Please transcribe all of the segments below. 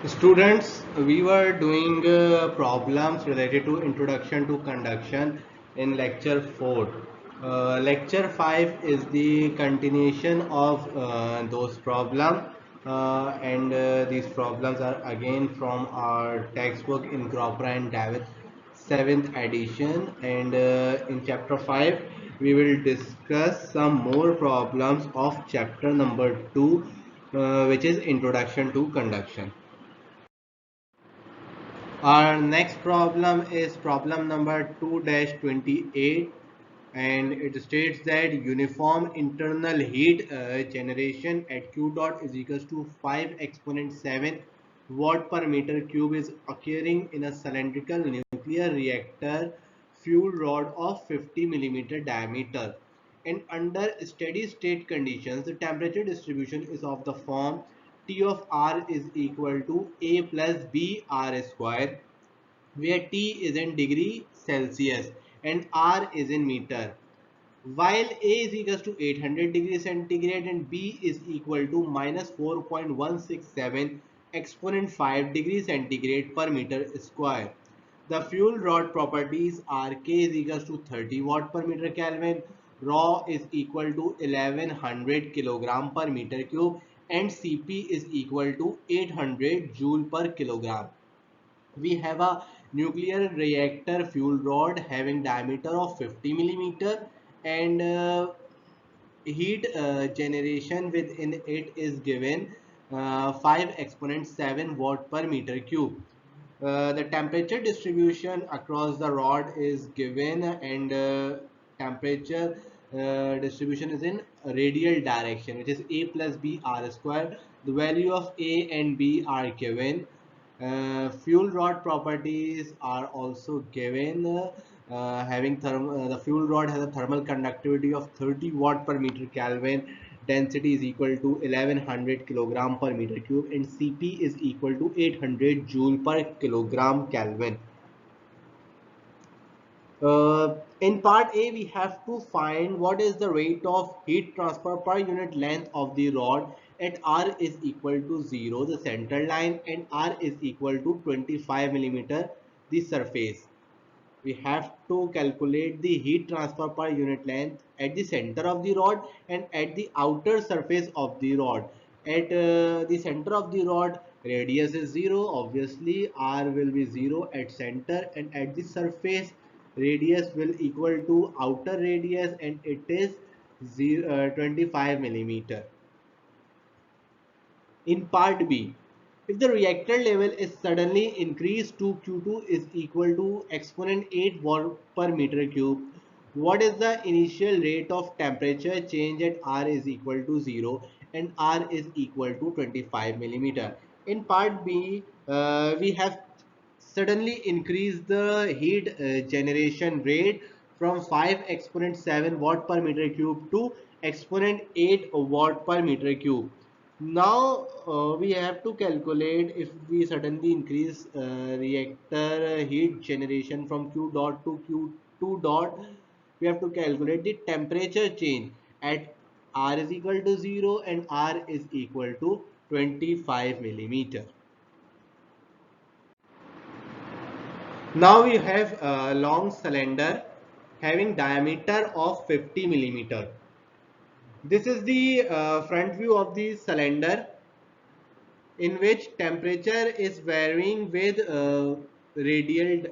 Students, we were doing problems related to introduction to conduction in lecture 4. Lecture 5 is the continuation of those problems, and these problems are again from our textbook in Cropper and David 7th edition, and in chapter 5 we will discuss some more problems of chapter number 2, which is introduction to conduction. Our next problem is problem number 2-28, and it states that uniform internal heat generation at Q dot is equals to 5 exponent 7 watt per meter cube is occurring in a cylindrical nuclear reactor fuel rod of 50 millimeter diameter. And under steady state conditions, the temperature distribution is of the form T of R is equal to A plus B R square, where T is in degree Celsius and R is in meter. While A is equals to 800 degrees centigrade and B is equal to minus 4.167 exponent 5 degrees centigrade per meter square. The fuel rod properties are K is equals to 30 watt per meter Kelvin, rho is equal to 1100 kilogram per meter cube, and Cp is equal to 800 joule per kilogram. We have a nuclear reactor fuel rod having diameter of 50 millimeter, and heat generation within it is given 5 exponent 7 watt per meter cube. The temperature distribution across the rod is given, and temperature distribution is in radial direction, which is A plus B R square. The value of A and B are given. Fuel rod properties are also given. The fuel rod has a thermal conductivity of 30 watt per meter Kelvin. Density is equal to 1100 kilogram per meter cube, and Cp is equal to 800 joule per kilogram Kelvin. In part A, we have to find what is the rate of heat transfer per unit length of the rod at R is equal to 0, the center line, and R is equal to 25 millimeter, the surface. We have to calculate the heat transfer per unit length at the center of the rod and at the outer surface of the rod. At the center of the rod, radius is 0, obviously R will be 0 at center, and at the surface radius will equal to outer radius, and it is 25 millimeter. In part B, if the reactor level is suddenly increased to Q2 is equal to exponent 8 watt per meter cube, what is the initial rate of temperature change at R is equal to 0 and R is equal to 25 millimeter? In part B, we have suddenly increased the heat generation rate from 5 exponent 7 watt per meter cube to exponent 8 watt per meter cube. Now we have to calculate if we suddenly increase reactor heat generation from Q dot to Q2 dot, we have to calculate the temperature change at R is equal to 0 and R is equal to 25 millimeter. Now we have a long cylinder having diameter of 50 millimeter. This is the front view of the cylinder, in which temperature is varying with radius,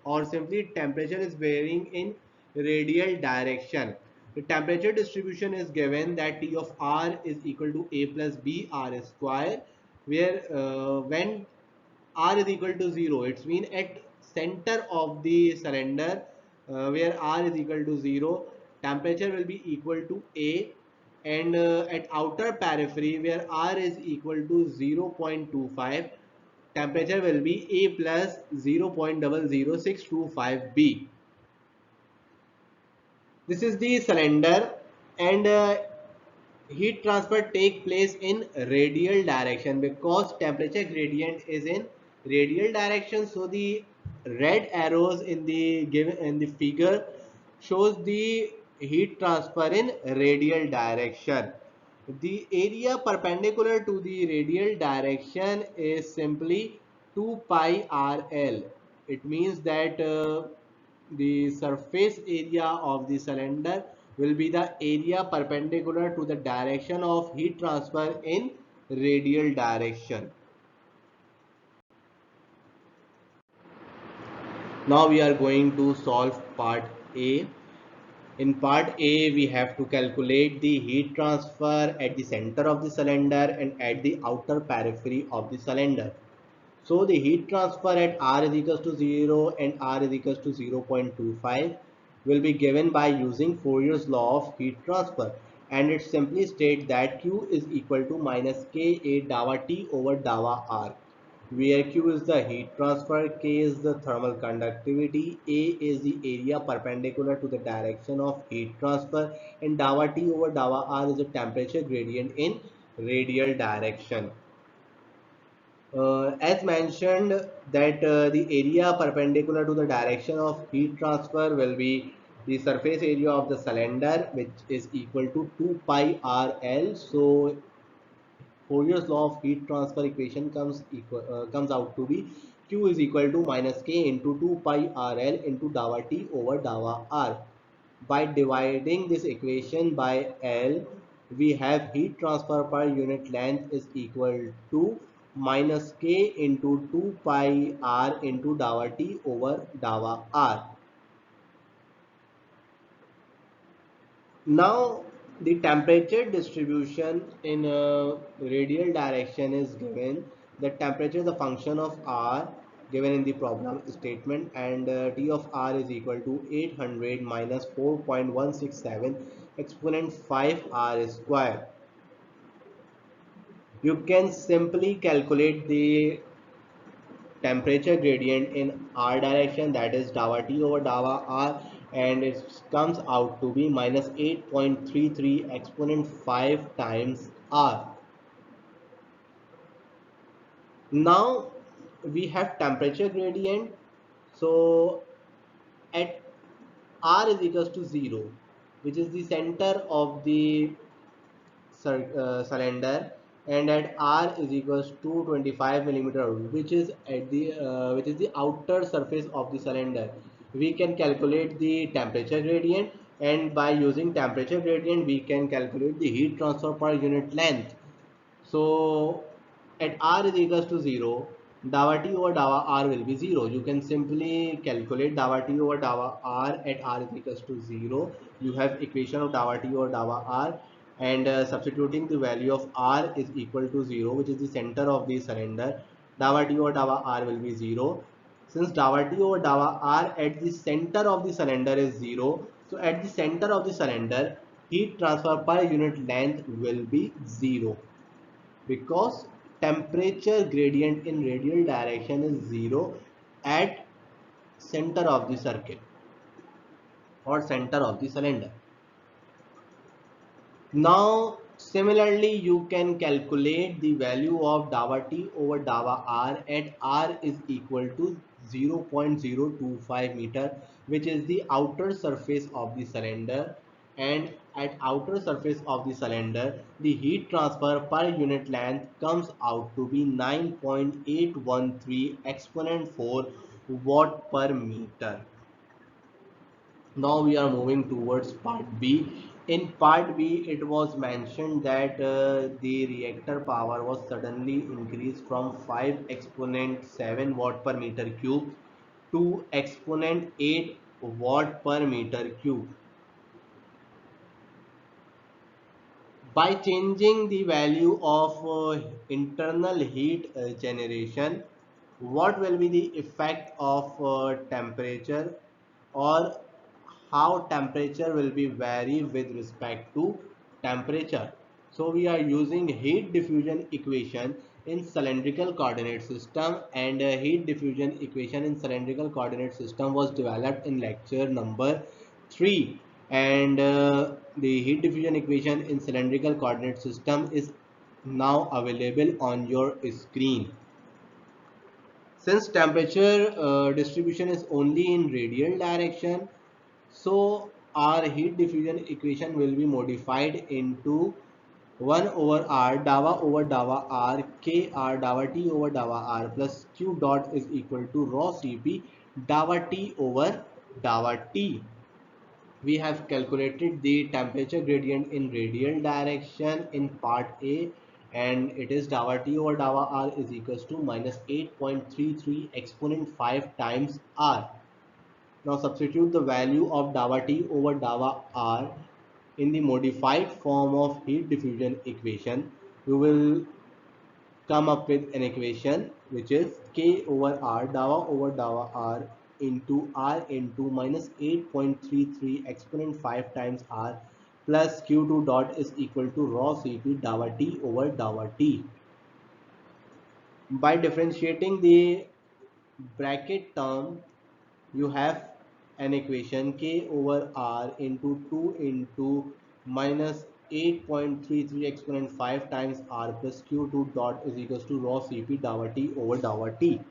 or simply temperature is varying in radial direction. The temperature distribution is given that T of R is equal to A plus B R square, where when R is equal to 0, it's mean at center of the cylinder, where R is equal to 0, temperature will be equal to A, and at outer periphery where R is equal to 0.25, temperature will be A plus 0.00625 B. This is the cylinder, and heat transfer take place in radial direction because temperature gradient is in radial direction. So the red arrows in the given in the figure shows the heat transfer in radial direction. The area perpendicular to the radial direction is simply 2 pi RL. It means that the surface area of the cylinder will be the area perpendicular to the direction of heat transfer in radial direction. Now we are going to solve part A. In part A, we have to calculate the heat transfer at the center of the cylinder and at the outer periphery of the cylinder. So the heat transfer at R is equals to 0 and R is equals to 0.25 will be given by using Fourier's law of heat transfer, and it simply states that Q is equal to minus Ka dava T over dava R, where Q is the heat transfer, K is the thermal conductivity, A is the area perpendicular to the direction of heat transfer, and dava T over dava R is the temperature gradient in radial direction. As mentioned that the area perpendicular to the direction of heat transfer will be the surface area of the cylinder, which is equal to 2 pi RL. So Fourier's law of heat transfer equation comes out to be Q is equal to minus K into 2 pi RL into dava T over dava R. By dividing this equation by L, we have heat transfer per unit length is equal to minus K into 2 pi R into dava T over dava R. Now the temperature distribution in a radial direction is given. The temperature is a function of R given in the problem statement, and T of R is equal to 800 minus 4.167 exponent 5 R square. You can simply calculate the temperature gradient in R direction, that is dava T over dava R, and it comes out to be minus 8.33 exponent 5 times R. Now we have temperature gradient. So at R is equals to 0, which is the center of the cylinder, and at R is equals to 25 millimeter, which is at the which is the outer surface of the cylinder, we can calculate the temperature gradient, and by using temperature gradient we can calculate the heat transfer per unit length. So at R is equals to 0, dava T over dava R will be 0. You can simply calculate dava T over dava R at R is equals to 0. You have equation of dava T over dava R, and substituting the value of R is equal to 0, which is the center of the cylinder. Dava T over dava R will be 0. Since dava T over dava R at the center of the cylinder is 0, so at the center of the cylinder, heat transfer per unit length will be 0, because temperature gradient in radial direction is 0 at center of the circle or center of the cylinder. Now similarly you can calculate the value of dava T over dava R at R is equal to 0.025 meter, which is the outer surface of the cylinder, and at outer surface of the cylinder the heat transfer per unit length comes out to be 9.813 exponent 4 watt per meter. Now we are moving towards part B. In part B, it was mentioned that the reactor power was suddenly increased from 5 exponent 7 watt per meter cube to exponent 8 watt per meter cube. By changing the value of internal heat generation, what will be the effect of temperature, or how temperature will be vary with respect to temperature? So we are using heat diffusion equation in cylindrical coordinate system, and heat diffusion equation in cylindrical coordinate system was developed in lecture number 3, and the heat diffusion equation in cylindrical coordinate system is now available on your screen. Since temperature distribution is only in radial direction, so our heat diffusion equation will be modified into 1 over r dava over dava r k r dava t over dava r plus q dot is equal to rho cp dava t over dava t. We have calculated the temperature gradient in radial direction in part A, and it is dava T over dava R is equals to minus 8.33 exponent 5 times R. Now substitute the value of dava T over dava R in the modified form of heat diffusion equation. You will come up with an equation which is k over r dava r into r into minus 8.33 exponent 5 times r plus q2 dot is equal to rho cp dava t over dava t. By differentiating the bracket term, you have an equation k over r into 2 into minus 8.33 exponent 5 times r plus q2 dot is equals to rho cp dava t over dava t.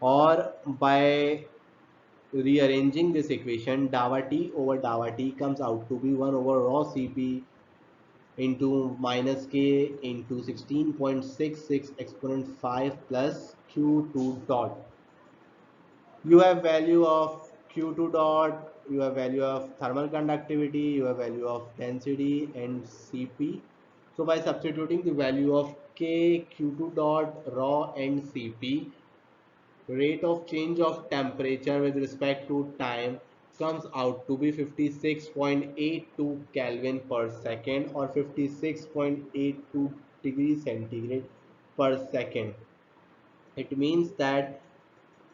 Or by rearranging this equation, dava t over dava t comes out to be 1 over rho cp into minus k into 16.66 exponent 5 plus q2 dot. You have value of q2 dot, you have value of thermal conductivity, you have value of density and cp. So by substituting the value of k, q2 dot, rho and cp, rate of change of temperature with respect to time comes out to be 56.82 Kelvin per second or 56.82 degrees centigrade per second. It means that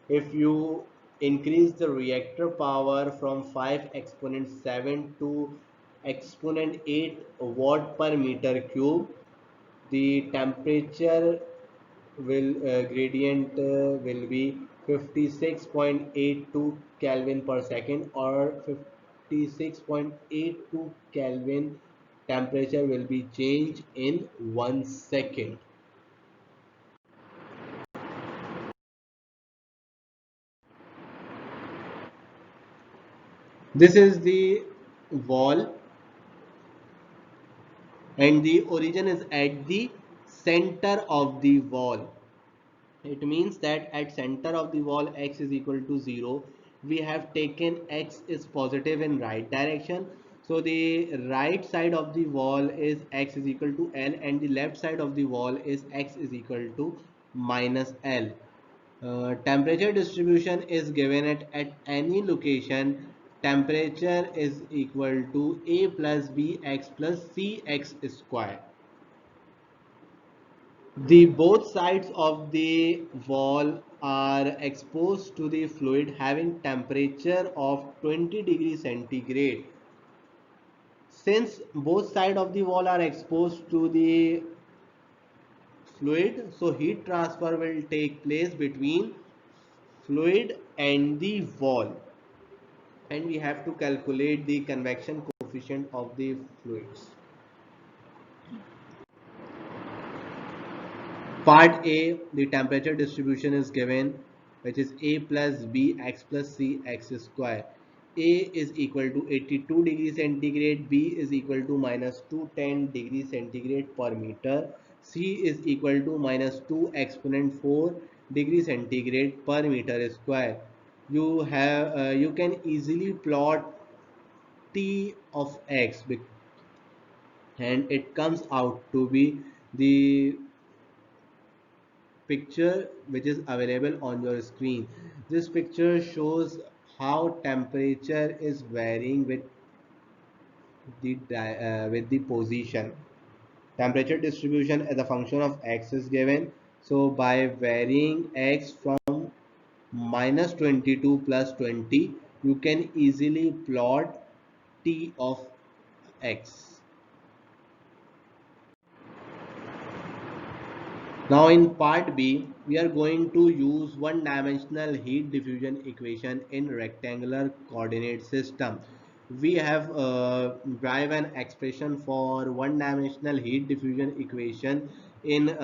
if you increase the reactor power from 5 exponent 7 to exponent 8 watt per meter cube, the temperature will gradient will be 56.82 Kelvin per second or 56.82 Kelvin. Temperature will be changed in 1 second. This is the wall and the origin is at the center of the wall. It means that at center of the wall x is equal to 0. We have taken x is positive in right direction. So the right side of the wall is x is equal to L and the left side of the wall is x is equal to minus L. Temperature distribution is given at any location. Temperature is equal to A plus Bx plus Cx square. The both sides of the wall are exposed to the fluid having temperature of 20 degrees centigrade. Since both sides of the wall are exposed to the fluid, so heat transfer will take place between fluid and the wall, and we have to calculate the convection coefficient of the fluids. Part A, the temperature distribution is given, which is A plus Bx plus Cx square. A is equal to 82 degrees centigrade, B is equal to minus 210 degrees centigrade per meter, C is equal to minus 2 exponent 4 degrees centigrade per meter square. You can easily plot T of x, and it comes out to be the picture which is available on your screen. This picture shows how temperature is varying with the position. Temperature distribution as a function of x is given. So by varying x from minus 22 plus 20, you can easily plot t of x. Now in part B, we are going to use one-dimensional heat diffusion equation in rectangular coordinate system. We have derived an expression for one-dimensional heat diffusion equation in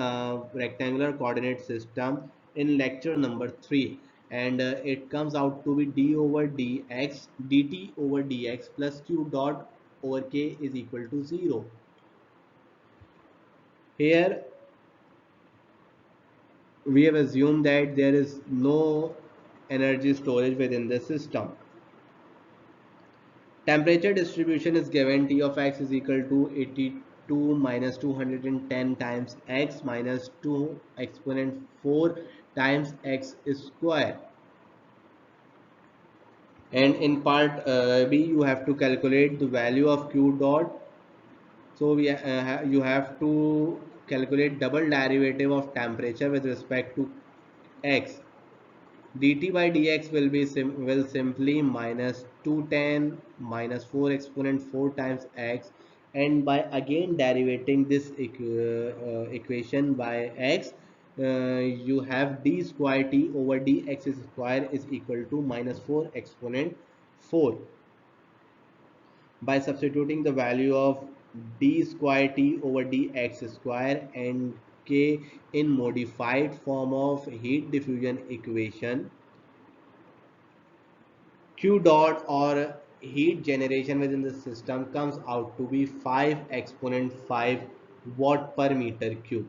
rectangular coordinate system in lecture number 3, and it comes out to be d over dx dt over dx plus q dot over k is equal to 0. Here we have assumed that there is no energy storage within the system. Temperature distribution is given T of x is equal to 82 minus 210 times x minus 2 exponent 4 times x square. And in part B, you have to calculate the value of q dot. So you have to calculate double derivative of temperature with respect to x. dt by dx will simply minus 210 minus 4 exponent 4 times x, and by again derivating this equation by x, you have d square t over dx square is equal to minus 4 exponent 4. By substituting the value of d square t over dx square and k in modified form of heat diffusion equation, q dot or heat generation within the system comes out to be 5 exponent 5 watt per meter cube.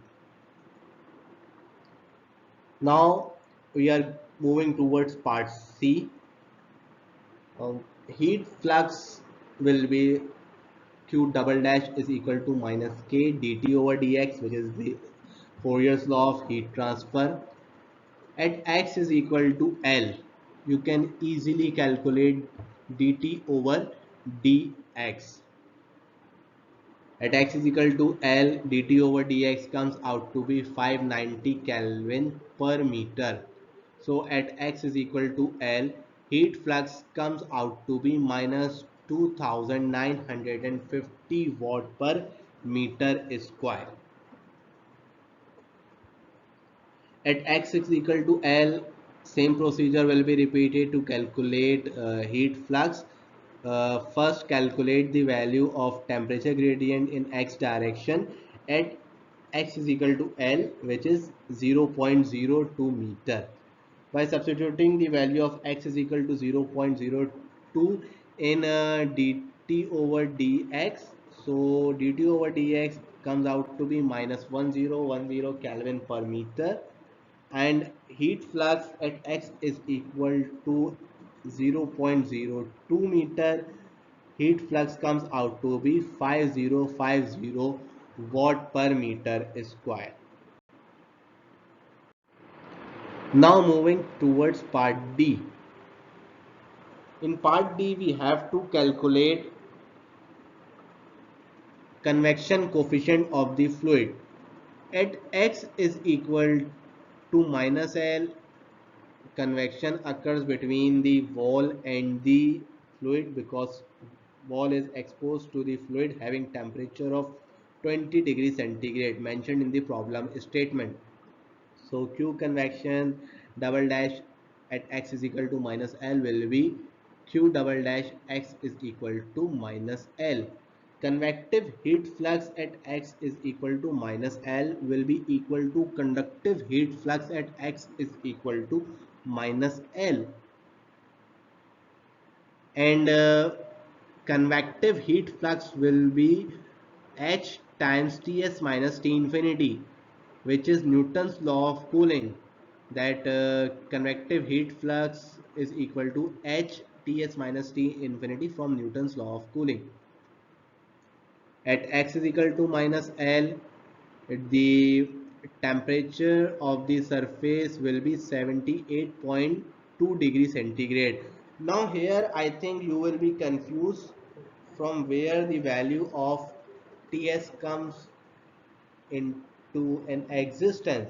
Now we are moving towards part C. Heat flux will be q double dash is equal to minus k dt over dx, which is the Fourier's law of heat transfer. At x is equal to L, you can easily calculate dt over dx. At x is equal to L, dt over dx comes out to be 590 Kelvin per meter. So at x is equal to L, heat flux comes out to be minus 2950 watt per meter square. At x is equal to L, same procedure will be repeated to calculate heat flux. First calculate the value of temperature gradient in x direction at x is equal to L, which is 0.02 meter. By substituting the value of x is equal to 0.02 in dt over dx, so dt over dx comes out to be minus 1010 Kelvin per meter, and heat flux at x is equal to 0.02 meter. Heat flux comes out to be 5050 watt per meter square. Now moving towards part D. In part D, we have to calculate convection coefficient of the fluid. At x is equal to minus L, convection occurs between the wall and the fluid because wall is exposed to the fluid having temperature of 20 degrees centigrade mentioned in the problem statement. So q convection double dash at x is equal to minus L will be q double dash x is equal to minus L. Convective heat flux at x is equal to minus L will be equal to conductive heat flux at x is equal to minus L. And convective heat flux will be H times Ts minus T infinity, which is Newton's law of cooling, that convective heat flux is equal to H Ts minus T infinity from Newton's law of cooling. At x is equal to minus L, the temperature of the surface will be 78.2 degrees centigrade. Now here I think you will be confused from where the value of Ts comes into an existence.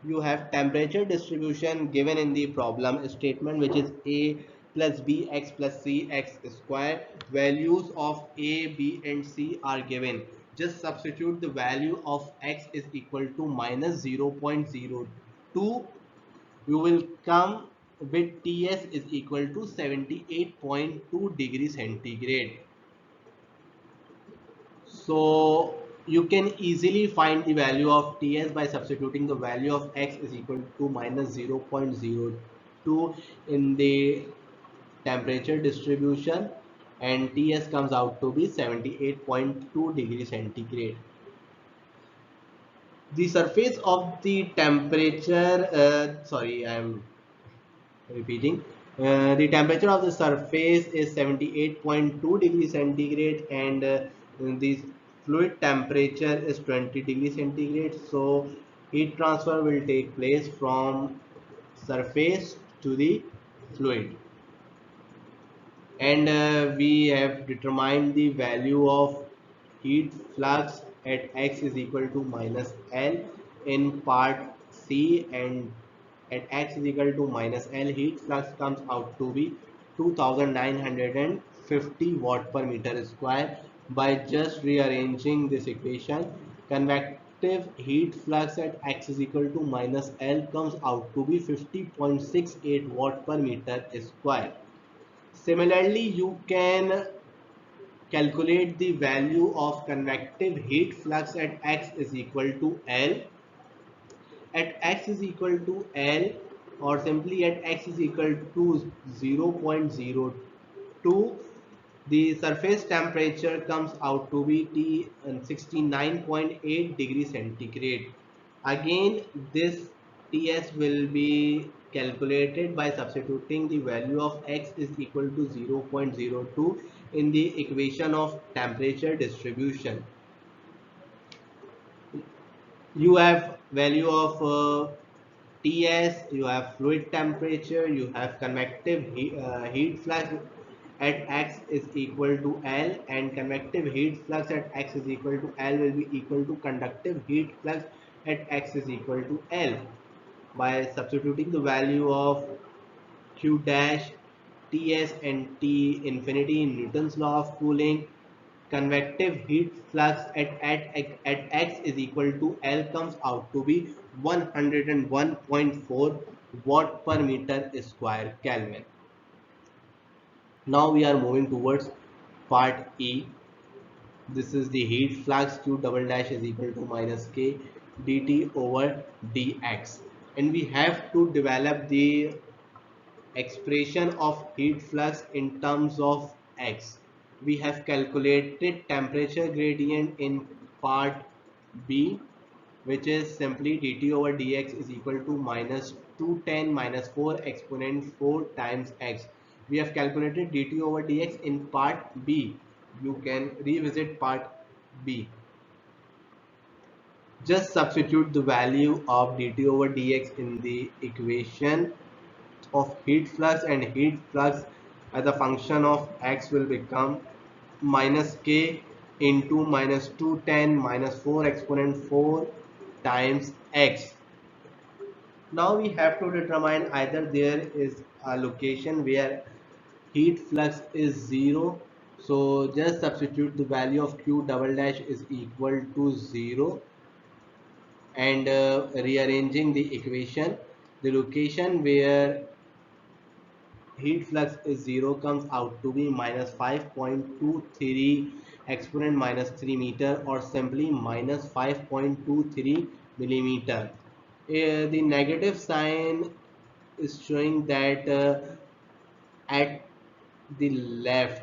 You have temperature distribution given in the problem statement, which is A plus Bx plus Cx square. Values of A, B and C are given. Just substitute the value of x is equal to minus 0.02. You will come with Ts is equal to 78.2 degrees centigrade. So you can easily find the value of Ts by substituting the value of x is equal to minus 0.02 in the temperature distribution, and Ts comes out to be 78.2 degrees centigrade. The surface of the temperature, sorry, I am repeating. The temperature of the surface is 78.2 degrees centigrade, and the fluid temperature is 20 degrees centigrade. So heat transfer will take place from surface to the fluid. And we have determined the value of heat flux at x is equal to minus L in part C, and at x is equal to minus L, heat flux comes out to be 2950 watt per meter square. By just rearranging this equation, convective heat flux at x is equal to minus L comes out to be 50.68 watt per meter square. Similarly, you can calculate the value of convective heat flux at x is equal to L. At x is equal to L, or simply at x is equal to 0.02, the surface temperature comes out to be T 69.8 degrees centigrade. Again, this Ts will be calculated by substituting the value of x is equal to 0.02 in the equation of temperature distribution. You have value of Ts, you have fluid temperature, you have convective heat flux at x is equal to L, and convective heat flux at x is equal to L will be equal to conductive heat flux at x is equal to L. By substituting the value of Q dash, Ts and T infinity in Newton's law of cooling, convective heat flux at x is equal to L comes out to be 101.4 watt per meter square Kelvin. Now we are moving towards part E. This is the heat flux Q double dash is equal to minus K dt over dx, and we have to develop the expression of heat flux in terms of x. We have calculated temperature gradient in part B, which is simply dt over dx is equal to minus 210 minus 4 exponent 4 times x. We have calculated dt over dx in part B. You can revisit part B. Just substitute the value of dt over dx in the equation of heat flux, and heat flux as a function of x will become minus k into minus 210 minus 4 exponent 4 times x. Now we have to determine either there is a location where heat flux is 0, so just substitute the value of q double dash is equal to 0, and rearranging the equation, the location where heat flux is 0 comes out to be minus 5.23 exponent minus 3 meter, or simply minus 5.23 millimeter. The negative sign is showing that at the left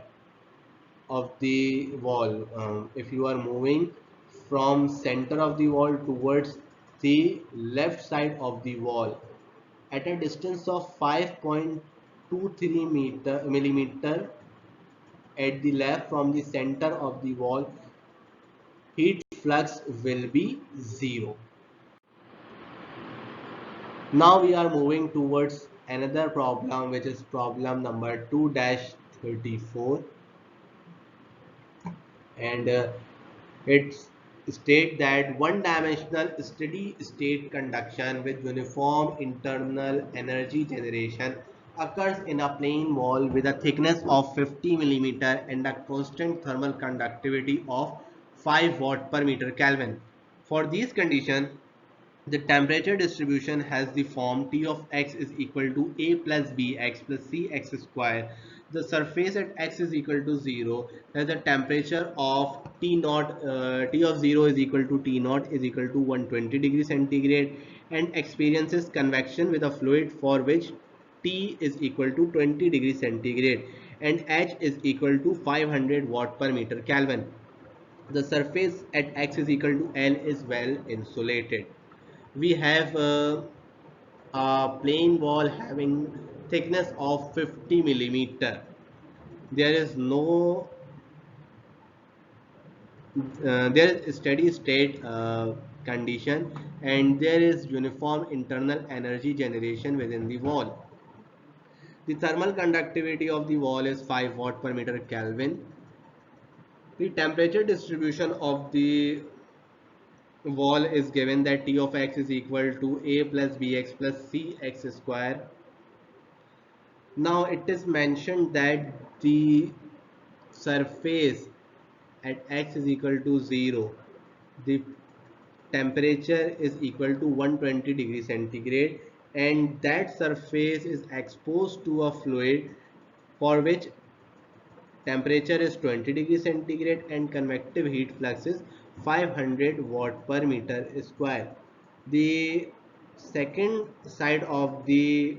of the wall, if you are moving from center of the wall towards the left side of the wall at a distance of 5.23 millimeter at the left from the center of the wall, heat flux will be 0. Now we are moving towards another problem, which is problem number 2-34, and it states that one-dimensional steady state conduction with uniform internal energy generation occurs in a plane wall with a thickness of 50 millimeter and a constant thermal conductivity of 5 watt per meter Kelvin. For these conditions, the temperature distribution has the form T of x is equal to a plus bx plus cx square. The surface at x is equal to 0 has the temperature of T naught, T of 0 is equal to T naught is equal to 120 degrees centigrade, and experiences convection with a fluid for which T is equal to 20 degrees centigrade and H is equal to 500 watt per meter Kelvin. The surface at x is equal to L is well insulated. We have a plain wall having thickness of 50 millimeter. There is no there is steady state condition, and there is uniform internal energy generation within the wall. The thermal conductivity of the wall is 5 watt per meter Kelvin. The temperature distribution of the wall is given that T of x is equal to a plus bx plus cx square. Now it is mentioned that the surface at x is equal to 0, the temperature is equal to 120 degrees centigrade, and that surface is exposed to a fluid for which temperature is 20 degrees centigrade and convective heat flux is 500 watt per meter square. The second side of the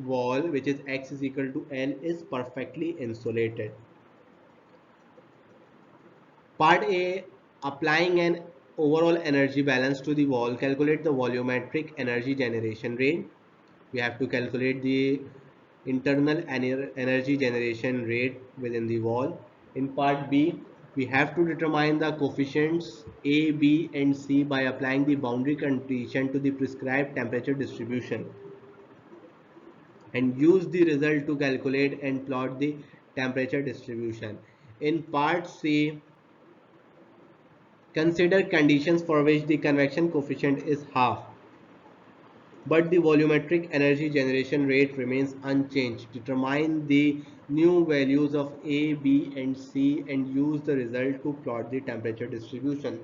wall, which is x is equal to L, is perfectly insulated. Part A, applying an overall energy balance to the wall, calculate the volumetric energy generation rate. We have to calculate the internal energy generation rate within the wall. In part B, we have to determine the coefficients A, B and C by applying the boundary condition to the prescribed temperature distribution, and use the result to calculate and plot the temperature distribution. In part C, consider conditions for which the convection coefficient is half, but the volumetric energy generation rate remains unchanged. Determine the new values of A, B and C and use the result to plot the temperature distribution.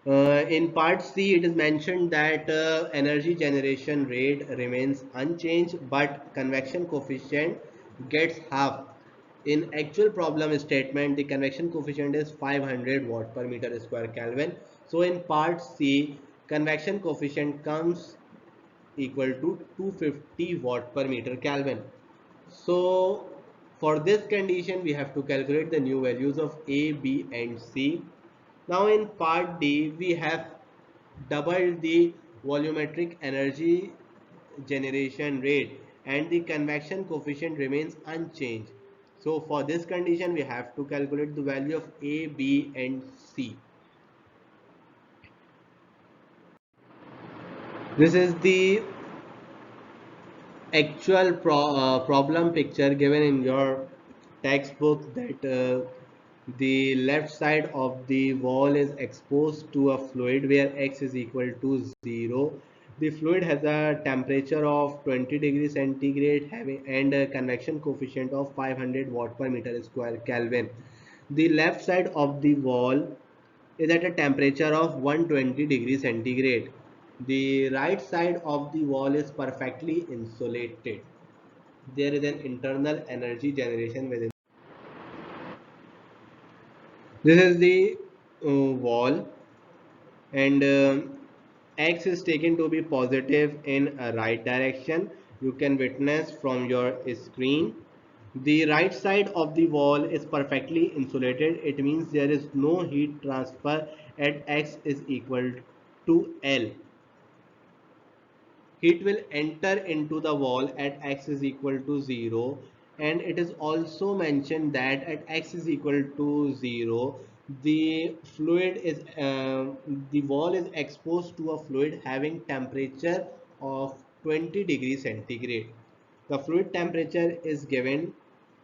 In part C, it is mentioned that energy generation rate remains unchanged, but convection coefficient gets half. In actual problem statement, the convection coefficient is 500 watt per meter square Kelvin. So in part C, convection coefficient comes equal to 250 watt per meter Kelvin. So for this condition, we have to calculate the new values of A, B and C. Now in part D, we have doubled the volumetric energy generation rate and the convection coefficient remains unchanged. So for this condition, we have to calculate the value of A, B and C. This is the actual problem picture given in your textbook, that the left side of the wall is exposed to a fluid where x is equal to 0. The fluid has a temperature of 20 degrees centigrade having and a convection coefficient of 500 watt per meter square Kelvin. The left side of the wall is at a temperature of 120 degrees centigrade. The right side of the wall is perfectly insulated. There is an internal energy generation within. This is the wall, and x is taken to be positive in a right direction. You can witness from your screen. The right side of the wall is perfectly insulated. It means there is no heat transfer at x is equal to L. Heat will enter into the wall at x is equal to 0, and it is also mentioned that at x is equal to 0, the fluid is the wall is exposed to a fluid having temperature of 20 degrees centigrade. The fluid temperature is given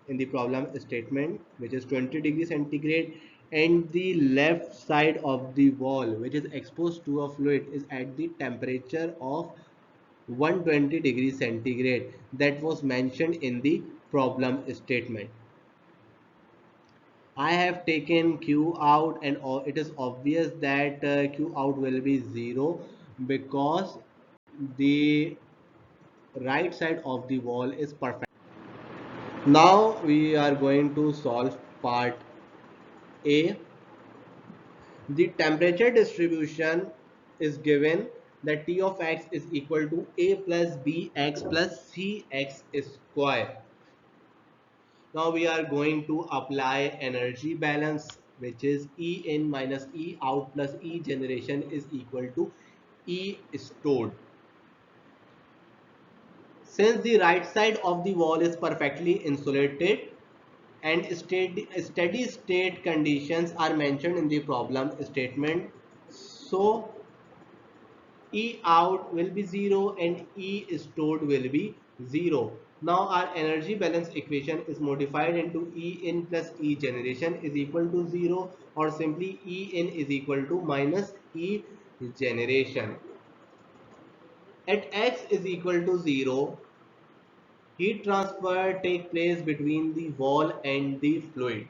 in the problem statement, which is 20 degrees centigrade, and the left side of the wall which is exposed to a fluid is at the temperature of 120 degrees centigrade that was mentioned in the problem statement. I have taken Q out, and it is obvious that Q out will be 0 because the right side of the wall is perfect. Now we are going to solve part A. The temperature distribution is given that T of x is equal to A plus bx plus cx square. Now we are going to apply energy balance, which is E in minus E out plus E generation is equal to E stored. Since the right side of the wall is perfectly insulated and steady state conditions are mentioned in the problem statement, so E out will be 0 and E stored will be 0. Now our energy balance equation is modified into E in plus E generation is equal to 0, or simply E in is equal to minus E generation. At X is equal to 0, heat transfer take place between the wall and the fluid,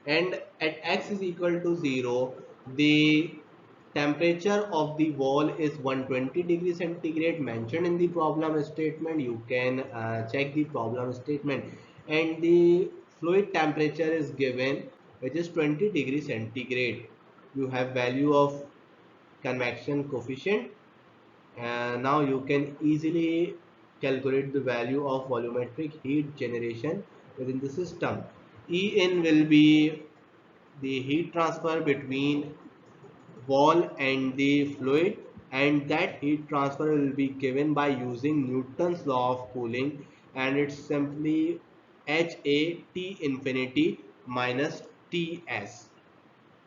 and at X is equal to 0, the temperature of the wall is 120 degrees centigrade mentioned in the problem statement. You can check the problem statement, and the fluid temperature is given, which is 20 degrees centigrade. You have value of convection coefficient, and now you can easily calculate the value of volumetric heat generation within the system. E in will be the heat transfer between wall and the fluid, and that heat transfer will be given by using Newton's law of cooling, and it's simply HA T infinity minus Ts.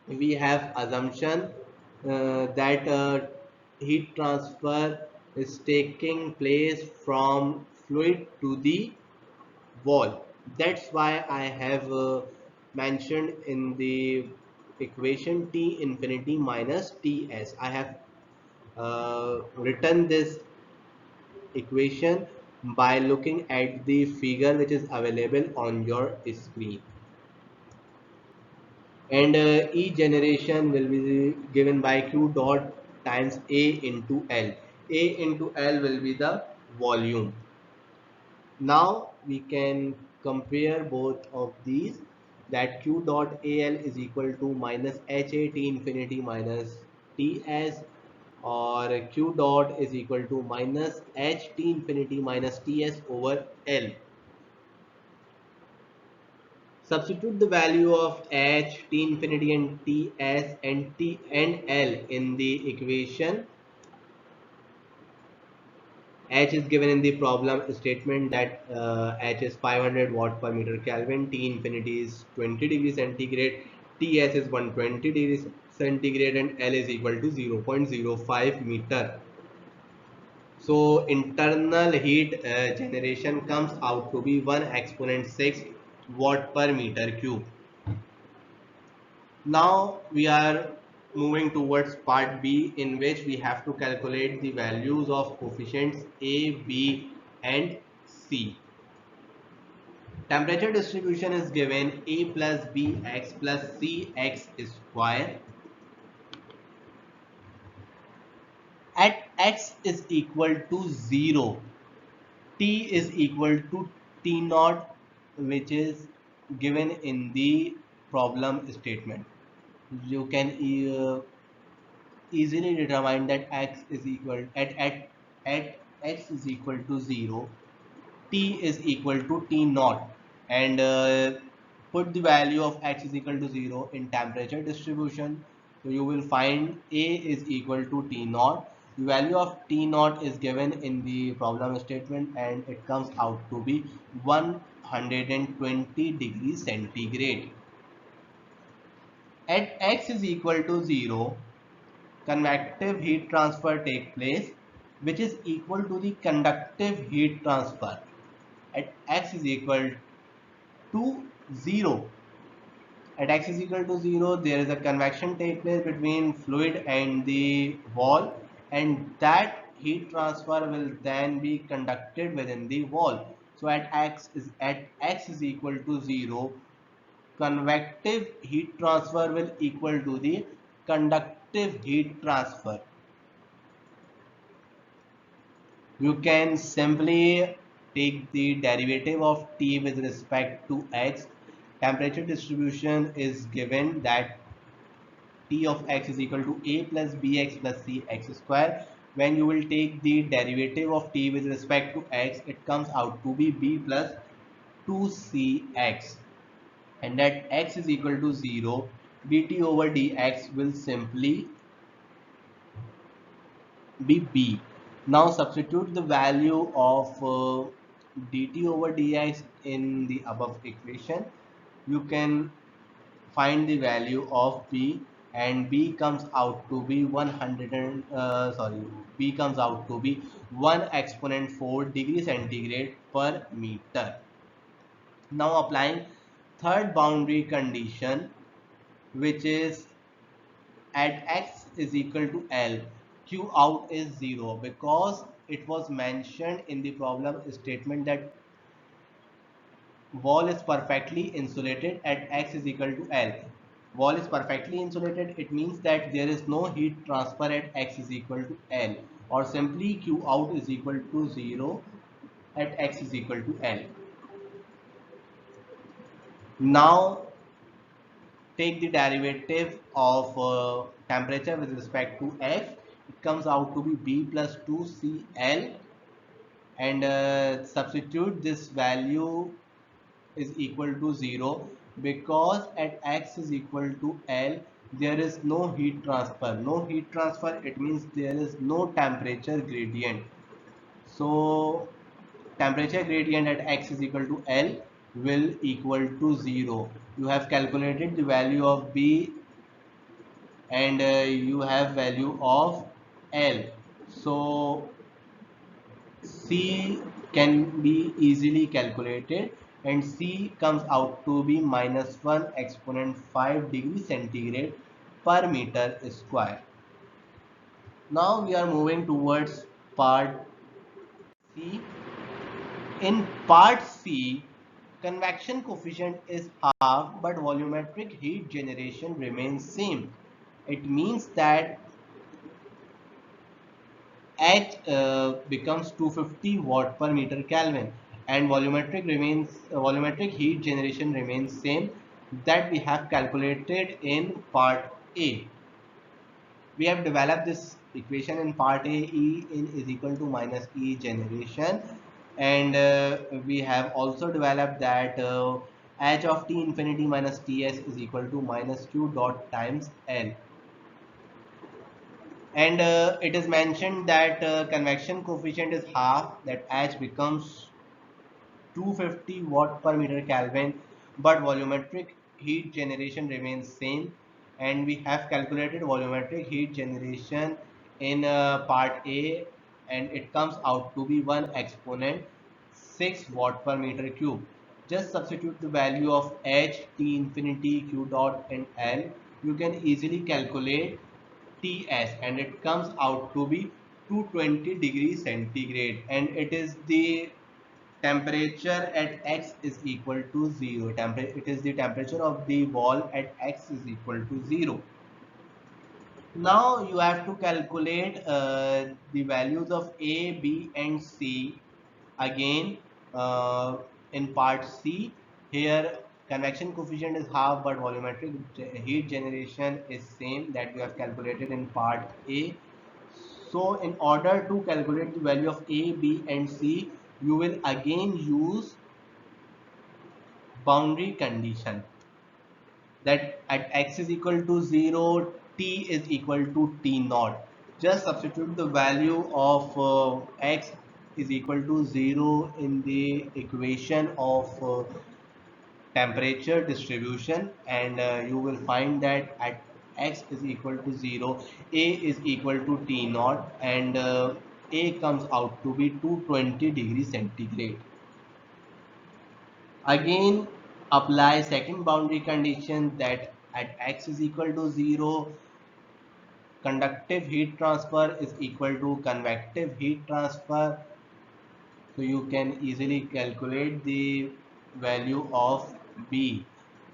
We have assumption that heat transfer is taking place from fluid to the wall. That's why I have mentioned in the equation T infinity minus Ts. I have written this equation by looking at the figure which is available on your screen. And E generation will be given by Q dot times A into L. A into L will be the volume. Now we can compare both of these, that Q dot AL is equal to minus HA T infinity minus Ts, or Q dot is equal to minus H T infinity minus Ts over L. Substitute the value of H, T infinity and Ts and T and L in the equation. H is given in the problem statement that H is 500 watt per meter Kelvin, T infinity is 20 degrees centigrade, Ts is 120 degrees centigrade, and L is equal to 0.05 meter. So internal heat generation comes out to be 1 exponent 6 watt per meter cube. Now we are moving towards part B, in which we have to calculate the values of coefficients A, B and C. Temperature distribution is given A plus Bx plus Cx square at x is equal to 0. T is equal to T naught, which is given in the problem statement. You can easily determine that x is equal at x is equal to 0, T is equal to T naught, and put the value of x is equal to 0 in temperature distribution. So you will find A is equal to T naught. The value of T naught is given in the problem statement, and it comes out to be 120 degrees centigrade. At x is equal to 0, convective heat transfer take place, which is equal to the conductive heat transfer. At x is equal to 0, at x is equal to 0, there is a convection take place between fluid and the wall, and that heat transfer will then be conducted within the wall. So at x is equal to 0, convective heat transfer will equal to the conductive heat transfer. You can simply take the derivative of T with respect to x. Temperature distribution is given that T of x is equal to A plus Bx plus Cx square. When you will take the derivative of T with respect to x, it comes out to be B plus 2cx, and that x is equal to 0, dt over dx will simply be b. Now substitute the value of dt over dx in the above equation. You can find the value of b, and b comes out to be 100 and b comes out to be 1 exponent 4 degree centigrade per meter. Now applying third boundary condition, which is at x is equal to L, Q out is 0, because it was mentioned in the problem statement that wall is perfectly insulated at x is equal to L. Wall is perfectly insulated, it means that there is no heat transfer at x is equal to L, or simply Q out is equal to 0 at x is equal to L. Now take the derivative of temperature with respect to F. It comes out to be B plus 2Cl, and substitute this value is equal to 0, because at x is equal to L there is no heat transfer. No heat transfer, it means there is no temperature gradient. So temperature gradient at x is equal to L will equal to 0. You have calculated the value of B, and you have value of L. So C can be easily calculated, and C comes out to be minus 1 exponent 5 degree centigrade per meter square. Now we are moving towards part C. In part C, convection coefficient is half, but volumetric heat generation remains same. It means that H becomes 250 watt per meter Kelvin, and volumetric heat generation remains same, that we have calculated in part A. We have developed this equation in part A. E in is equal to minus E generation, and we have also developed that H of T infinity minus Ts is equal to minus Q dot times L. And it is mentioned that convection coefficient is half, that H becomes 250 watt per meter Kelvin, but volumetric heat generation remains same, and we have calculated volumetric heat generation in part A, and it comes out to be 1 exponent 6 watt per meter cube. Just substitute the value of H, T infinity, Q dot and L. You can easily calculate Ts, and it comes out to be 220 degrees centigrade, and it is the temperature at x is equal to 0. It is the temperature of the wall at x is equal to 0. Now you have to calculate the values of A, B and C again in part C. Here convection coefficient is half, but volumetric heat generation is same, that we have calculated in part A. So in order to calculate the value of A, B and C, you will again use boundary condition, that at x is equal to 0, t is equal to t naught. Just substitute the value of x is equal to 0 in the equation of temperature distribution, and you will find that at x is equal to 0, a is equal to t naught, and a comes out to be 220 degrees centigrade. Again apply second boundary condition, that at x is equal to 0, conductive heat transfer is equal to convective heat transfer. So you can easily calculate the value of B.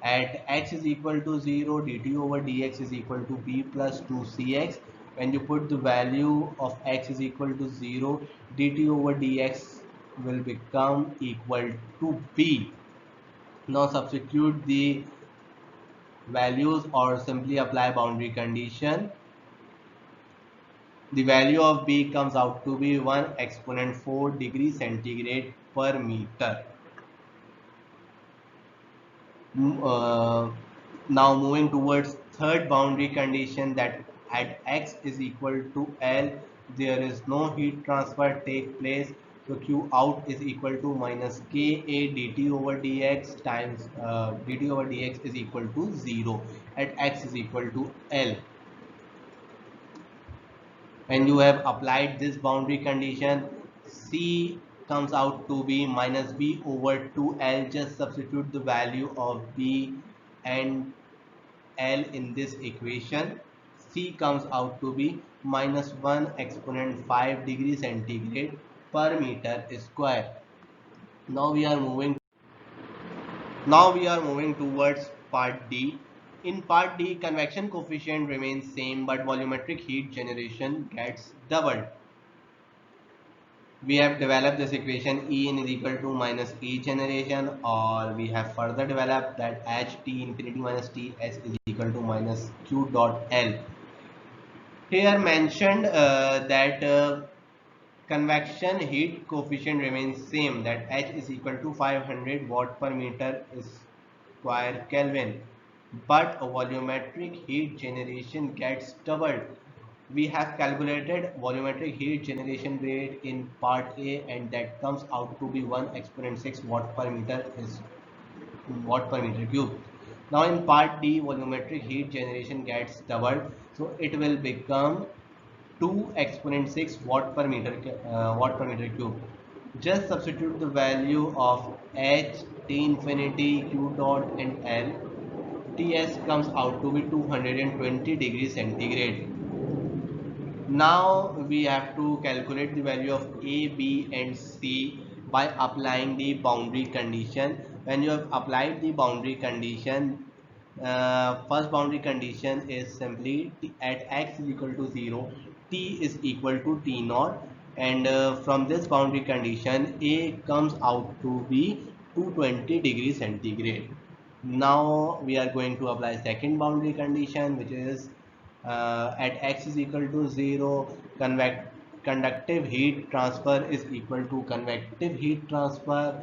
At x is equal to 0, dt over dx is equal to B plus 2cx. When you put the value of x is equal to 0, dt over dx will become equal to B. Now substitute the values or simply apply boundary condition. The value of B comes out to be 1 exponent 4 degree centigrade per meter. Now moving towards third boundary condition, that at x is equal to L, there is no heat transfer take place. So Q out is equal to minus Ka dt over dx times dt over dx is equal to 0 at x is equal to L. When you have applied this boundary condition, C comes out to be minus B over 2L. Just substitute the value of B and L in this equation. C comes out to be minus 1 exponent 5 degree centigrade per meter square. Now we are moving towards part D. In part D, convection coefficient remains same but volumetric heat generation gets doubled. We have developed this equation E n is equal to minus E generation, or we have further developed that H T infinity minus T S is equal to minus Q dot L. Here mentioned that convection heat coefficient remains same, that H is equal to 500 watt per meter square Kelvin, but volumetric heat generation gets doubled. We have calculated volumetric heat generation rate in part A, and that comes out to be 1 exponent 6 watt per meter cube. Now in part D, volumetric heat generation gets doubled, so it will become 2 exponent 6 watt per meter cube. Just substitute the value of H, T infinity, Q dot and L. Ts comes out to be 220 degrees centigrade. Now we have to calculate the value of A, B and C by applying the boundary condition. When you have applied the boundary condition, first boundary condition is simply at x is equal to 0, T is equal to T naught, and from this boundary condition A comes out to be 220 degrees centigrade. Now we are going to apply second boundary condition, which is at x is equal to 0, conductive heat transfer is equal to convective heat transfer.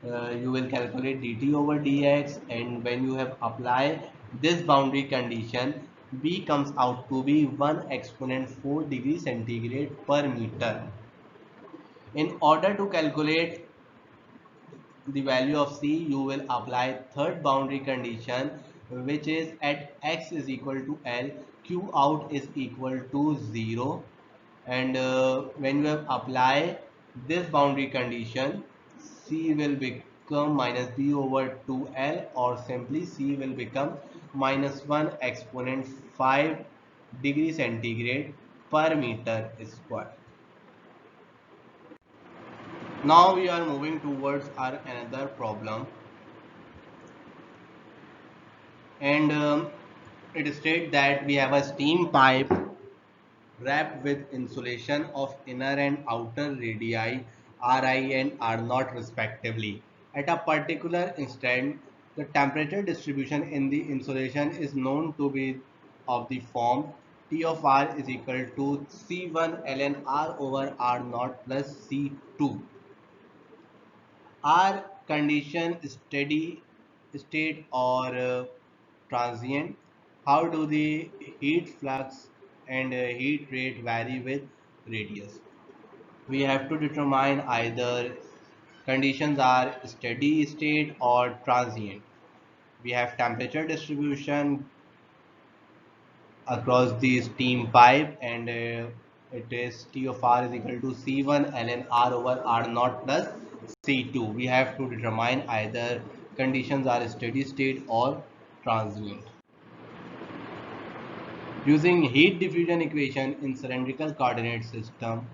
You will calculate dt over dx, and when you have applied this boundary condition, B comes out to be 1 exponent 4 degree centigrade per meter. In order to calculate the value of C, you will apply third boundary condition, which is at x is equal to L, Q out is equal to 0, and when you have applied this boundary condition, C will become minus B over 2L, or simply C will become minus 1 exponent 5 degree centigrade per meter square. Now we are moving towards our another problem, and it states that we have a steam pipe wrapped with insulation of inner and outer radii Ri and R0 respectively. At a particular instant, the temperature distribution in the insulation is known to be of the form T of R is equal to C1 ln R over R0 plus C2. Are condition steady state or transient? How do the heat flux and heat rate vary with radius? We have to determine either conditions are steady state or transient. We have temperature distribution across the steam pipe, and it is T of R is equal to C1 ln R over R0 plus C2. We have to determine either conditions are steady state or transient. Using heat diffusion equation in cylindrical coordinate system,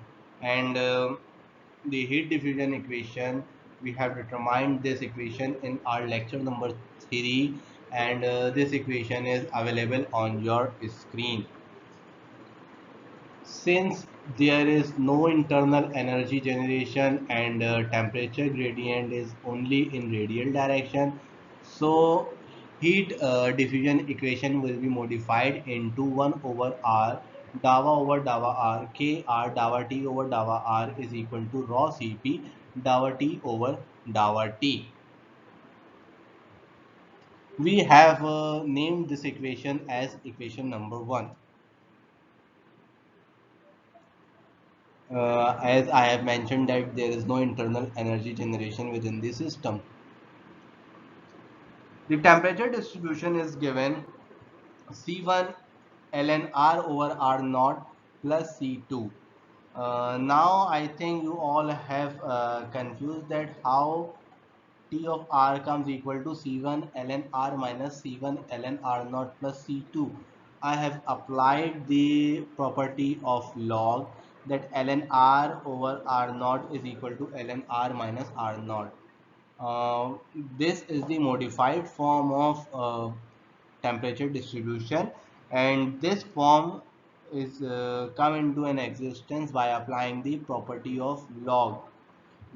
and the heat diffusion equation, we have determined this equation in our lecture number 3, and this equation is available on your screen. Since there is no internal energy generation and temperature gradient is only in radial direction, so heat diffusion equation will be modified into 1 over r dawa over dawa r k r dawa t over dawa r is equal to rho Cp dawa t over dawa t. We have named this equation as equation number 1. As I have mentioned that there is no internal energy generation within the system. The temperature distribution is given C1 ln R over R naught plus C2. Now I think you all have confused that how T of R comes equal to C1 ln R minus C1 ln R naught plus C2. I have applied the property of log that ln R over R naught is equal to ln R minus R naught. Uh, this is the modified form of temperature distribution, and this form is come into an existence by applying the property of log,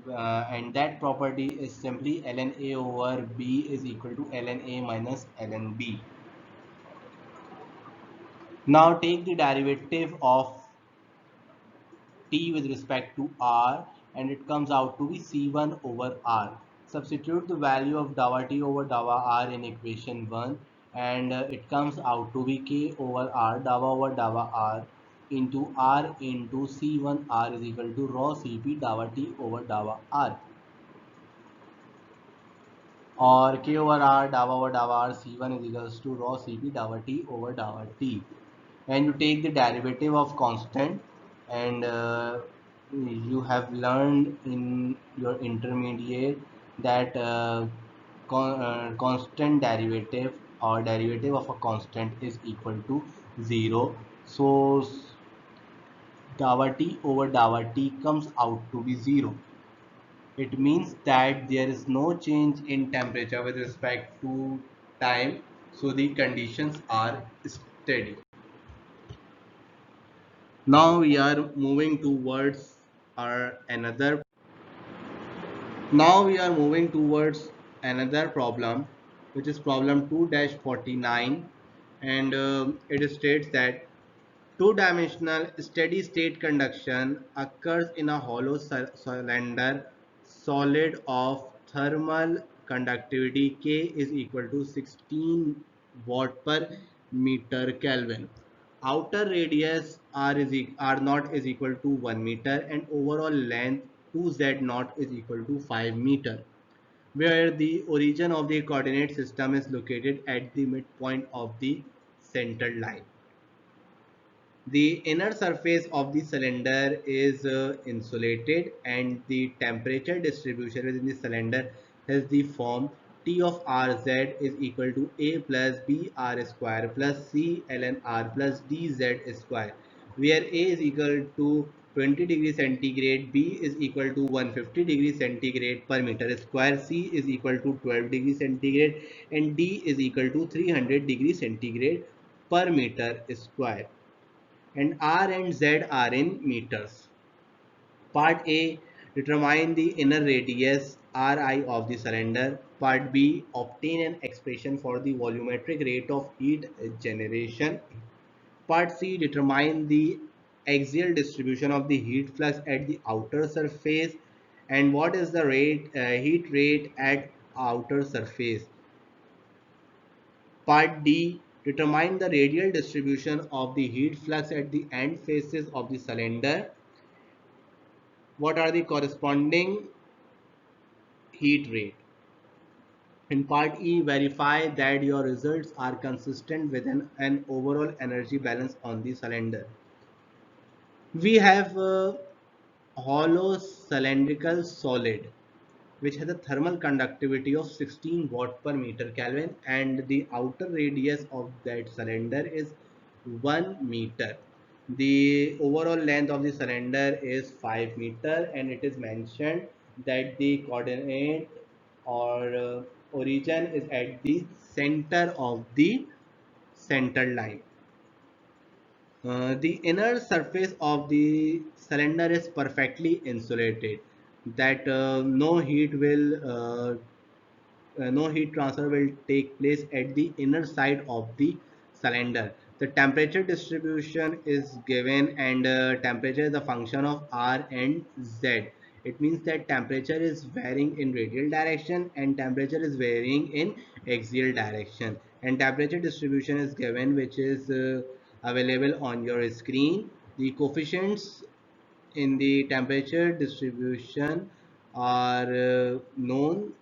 and that property is simply ln A over B is equal to ln A minus ln B. Now take the derivative of T with respect to R, and it comes out to be C1 over R. Substitute the value of dava T over dava R in equation 1, and it comes out to be K over R dava over dava R into R into C1 R is equal to rho Cp dava T over dava R, or K over R dava over dava R C1 is equals to rho Cp dava T over dava T. And you take the derivative of constant, and you have learned in your intermediate that constant derivative or derivative of a constant is equal to 0. So dava T over dava T comes out to be 0. It means that there is no change in temperature with respect to time, so the conditions are steady. Now we are moving towards our another. Now we are moving towards another problem, which is problem 2-49, and it states that two-dimensional steady-state conduction occurs in a hollow cylinder solid of thermal conductivity K is equal to 16 watt per meter Kelvin. Outer radius R naught is equal to 1 meter, and overall length 2z naught is equal to 5 meter, where the origin of the coordinate system is located at the midpoint of the centered line. The inner surface of the cylinder is insulated, and the temperature distribution within the cylinder has the form T of Rz is equal to A plus BR square plus C ln R plus dz square, where A is equal to 20 degrees centigrade, B is equal to 150 degrees centigrade per meter square, C is equal to 12 degrees centigrade, and D is equal to 300 degrees centigrade per meter square, and R and Z are in meters. Part A, determine the inner radius Ri of the cylinder. Part B, obtain an expression for the volumetric rate of heat generation. Part C, determine the axial distribution of the heat flux at the outer surface, and what is the heat rate at outer surface. Part D, determine the radial distribution of the heat flux at the end faces of the cylinder. What are the corresponding heat rate? In part E, verify that your results are consistent with an overall energy balance on the cylinder. We have a hollow cylindrical solid which has a thermal conductivity of 16 watt per meter Kelvin, and the outer radius of that cylinder is 1 meter. The overall length of the cylinder is 5 meter, and it is mentioned that the coordinate or origin is at the center of the center line. The inner surface of the cylinder is perfectly insulated, that no heat transfer will take place at the inner side of the cylinder. The temperature distribution is given, and temperature is a function of R and Z. It means that temperature is varying in radial direction and temperature is varying in axial direction, and temperature distribution is given, which is available on your screen. The coefficients in the temperature distribution are known,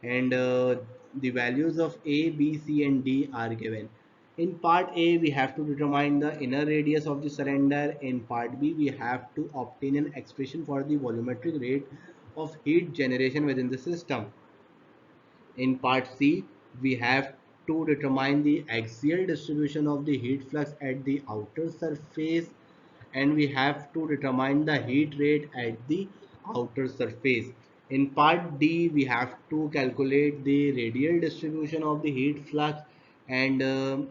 and the values of A, B, C and D are given. In part A, we have to determine the inner radius of the cylinder. In part B, we have to obtain an expression for the volumetric rate of heat generation within the system. In part C, we have to determine the axial distribution of the heat flux at the outer surface, and we have to determine the heat rate at the outer surface. In part D, we have to calculate the radial distribution of the heat flux and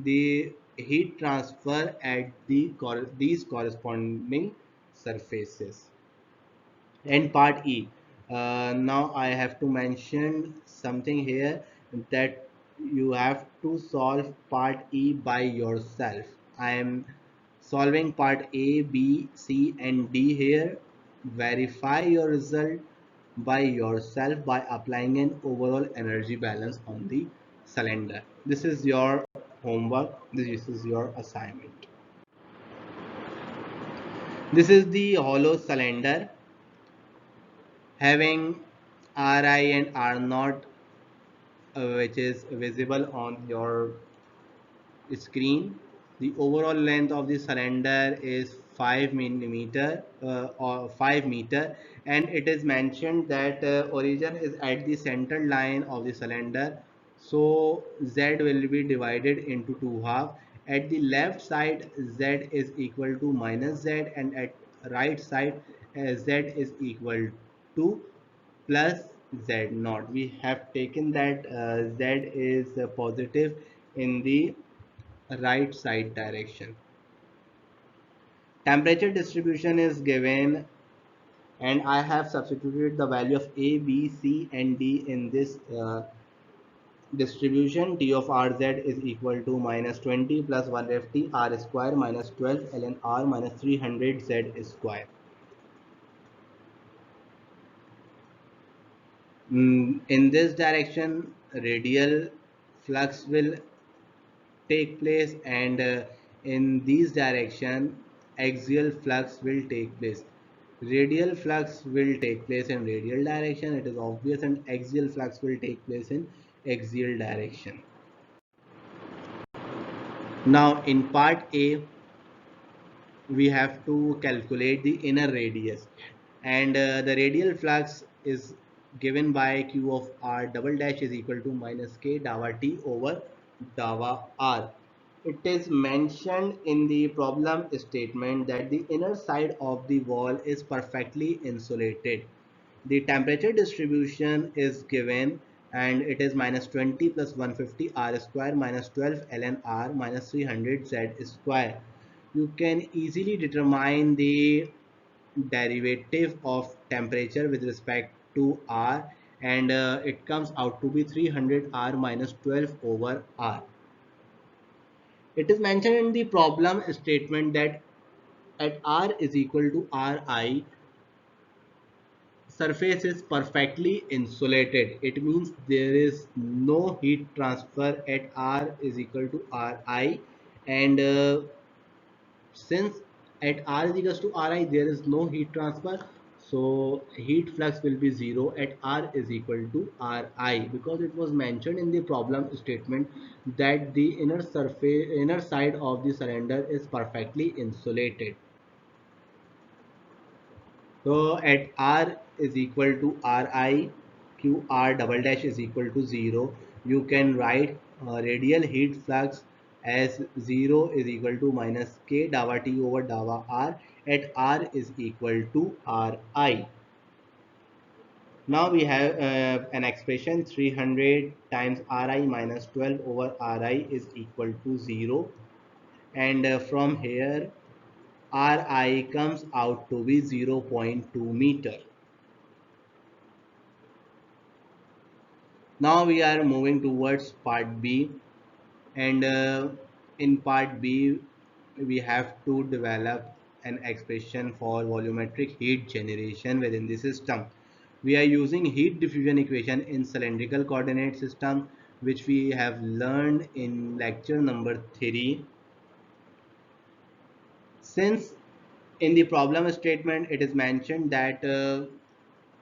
the heat transfer at these corresponding surfaces. And part E. Now I have to mention something here, that you have to solve part E by yourself. I am solving part A, B, C and D here. Verify your result by yourself by applying an overall energy balance on the cylinder. This is your homework. This is your assignment. This is the hollow cylinder having Ri and R naught, which is visible on your screen. The overall length of the cylinder is 5 millimeter or 5 meter, and it is mentioned that origin is at the center line of the cylinder. So Z will be divided into two half. At the left side, Z is equal to minus Z, and at right side, Z is equal to plus Z naught. We have taken that Z is positive in the right side direction. Temperature distribution is given, and I have substituted the value of A, B, C and D in this distribution. T of Rz is equal to minus 20 plus 150 R square minus 12 ln R minus 300 Z square. In this direction, radial flux will take place, and in these direction axial flux will take place. Radial flux will take place in radial direction, it is obvious, and axial flux will take place in axial direction. Now in part A, we have to calculate the inner radius, and the radial flux is given by Q of R double dash is equal to minus K dava T over dava R. It is mentioned in the problem statement that the inner side of the wall is perfectly insulated. The temperature distribution is given, and it is minus 20 plus 150 R square minus 12 ln R minus 300 Z square. You can easily determine the derivative of temperature with respect to R, and it comes out to be 300 R minus 12 over R. It is mentioned in the problem statement that at R is equal to Ri, surface is perfectly insulated. It means there is no heat transfer at R is equal to Ri, and since at R is equals to Ri there is no heat transfer, so heat flux will be zero at R is equal to Ri, because it was mentioned in the problem statement that the inner side of the cylinder is perfectly insulated. So at R is equal to Ri, QR double dash is equal to 0. You can write radial heat flux as 0 is equal to minus K dava T over dava R at R is equal to Ri. Now we have an expression 300 times Ri minus 12 over Ri is equal to 0, and from here Ri comes out to be 0.2 meter. Now we are moving towards part B, and in part B we have to develop an expression for volumetric heat generation within the system. We are using heat diffusion equation in cylindrical coordinate system, which we have learned in lecture number 3. Since in the problem statement it is mentioned that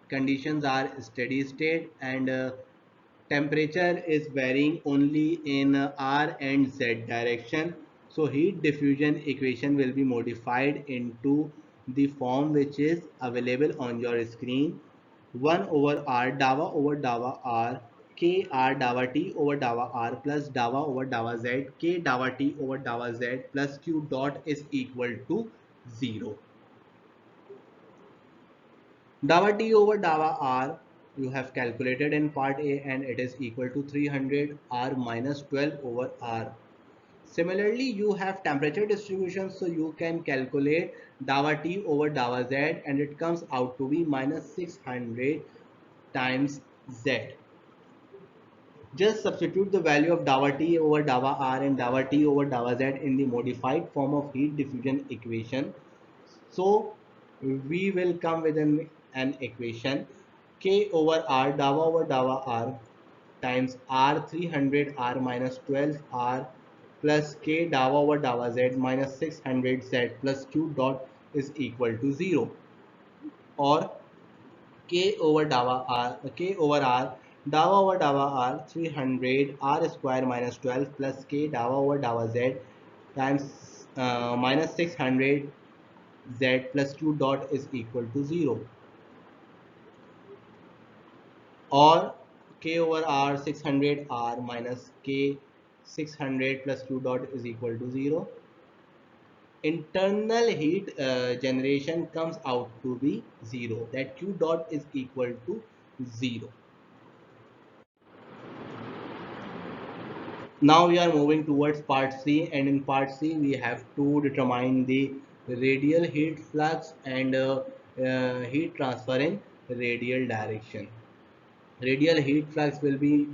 conditions are steady state and temperature is varying only in R and Z direction. So heat diffusion equation will be modified into the form which is available on your screen. 1 over R dava over dava R K R dava T over dava R plus dava over dava Z K dava T over dava Z plus Q dot is equal to 0. Dava T over dava R you have calculated in part A and it is equal to 300 R minus 12 over R. Similarly, you have temperature distribution, so you can calculate dava T over dava Z and it comes out to be minus 600 times Z. Just substitute the value of dava T over dava R and dava T over dava Z in the modified form of heat diffusion equation. So we will come with an equation K over R dava over dava R times R 300 R minus 12 R plus K dava over dava Z minus 600 Z plus Q dot is equal to 0, or K over dava R K over R dava over dava R 300 R square minus 12 plus K dava over dava Z times minus 600 Z plus Q dot is equal to 0, or K over R 600 R minus K 600 plus Q dot is equal to 0. Internal heat generation comes out to be 0, that Q dot is equal to 0. Now we are moving towards part C, and in part C we have to determine the radial heat flux and heat transfer in radial direction. Radial heat flux will be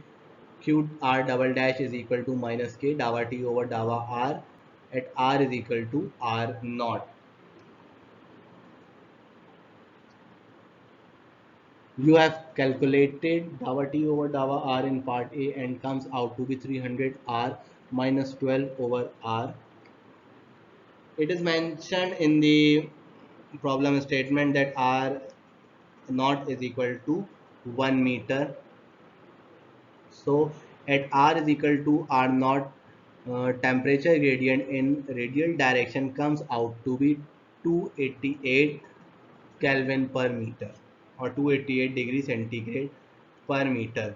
Q R double dash is equal to minus K dava T over dava R at R is equal to R naught. You have calculated dava T over dava R in part A and comes out to be 300 R minus 12 over R. It is mentioned in the problem statement that R naught is equal to 1 meter. So at R is equal to R naught, temperature gradient in radial direction comes out to be 288 Kelvin per meter, or 288 degrees centigrade per meter.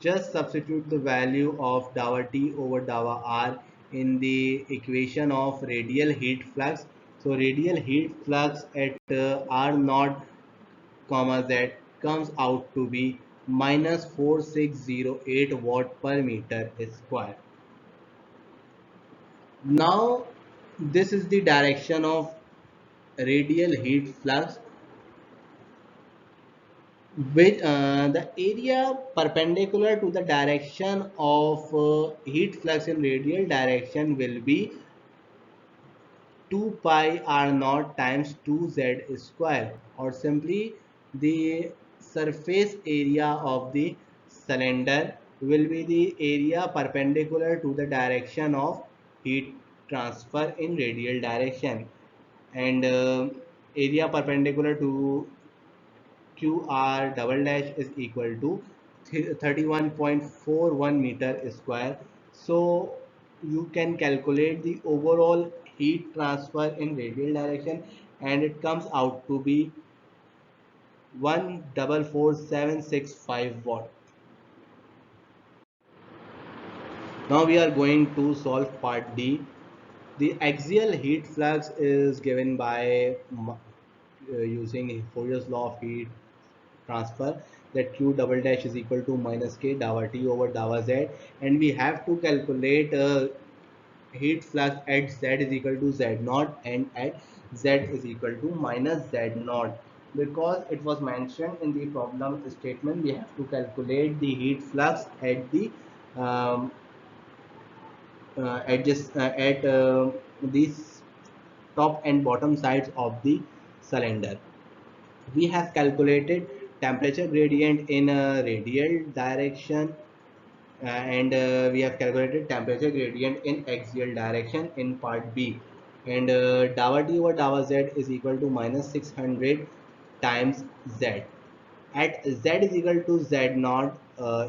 Just substitute the value of dava T over dava R in the equation of radial heat flux. So radial heat flux at R naught comma Z comes out to be minus 4608 watt per meter square. Now this is the direction of radial heat flux, with the area perpendicular to the direction of heat flux in radial direction will be 2 pi r naught times 2z square, or simply the surface area of the cylinder will be the area perpendicular to the direction of heat transfer in radial direction, and area perpendicular to QR double dash is equal to 31.41 meter square. So you can calculate the overall heat transfer in radial direction and it comes out to be 144,765 watt. Now we are going to solve part D. The axial heat flux is given by using Fourier's law of heat transfer, that Q double dash is equal to minus K dava T over dava Z, and we have to calculate heat flux at Z is equal to Z naught and at Z is equal to minus Z naught. Because it was mentioned in the problem statement, we have to calculate the heat flux at the um, at these top and bottom sides of the cylinder. We have calculated temperature gradient in a radial direction, and we have calculated temperature gradient in axial direction in part B. And dava t over dava z is equal to minus 600 times z. At z is equal to z naught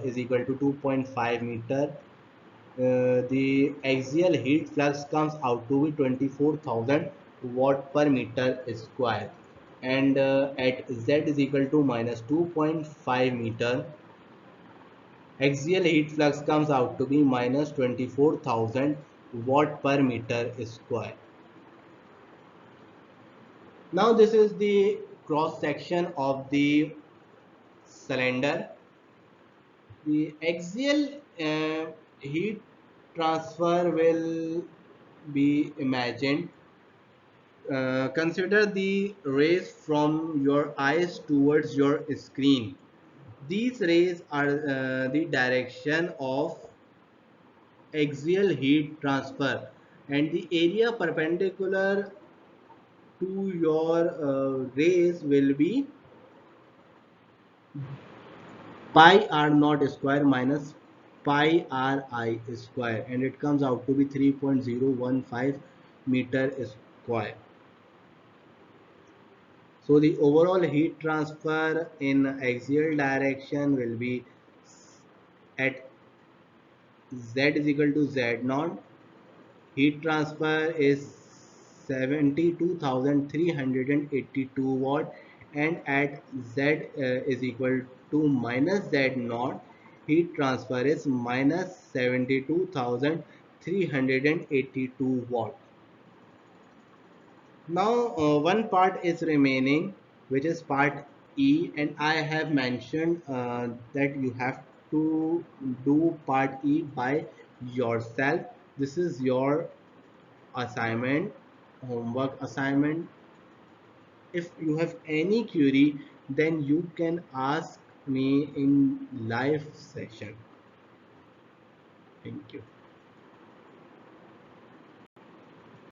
is equal to 2.5 meter. The axial heat flux comes out to be 24,000 watt per meter square. And at z is equal to minus 2.5 meter, axial heat flux comes out to be minus 24,000 watt per meter square. Now this is the cross section of the cylinder. The axial heat transfer will be imagined. Consider the rays from your eyes towards your screen. These rays are the direction of axial heat transfer, and the area perpendicular to your rays will be pi r naught square minus pi r I square, and it comes out to be 3.015 meter square. So the overall heat transfer in axial direction will be at z is equal to z naught. Heat transfer is 72,382 watt, and at z is equal to minus z naught, heat transfer is minus 72,382 watt. Now one part is remaining, which is part E, and I have mentioned that you have to do part E by yourself. This is your assignment, homework assignment. If you have any query, then you can ask me in live session. Thank you.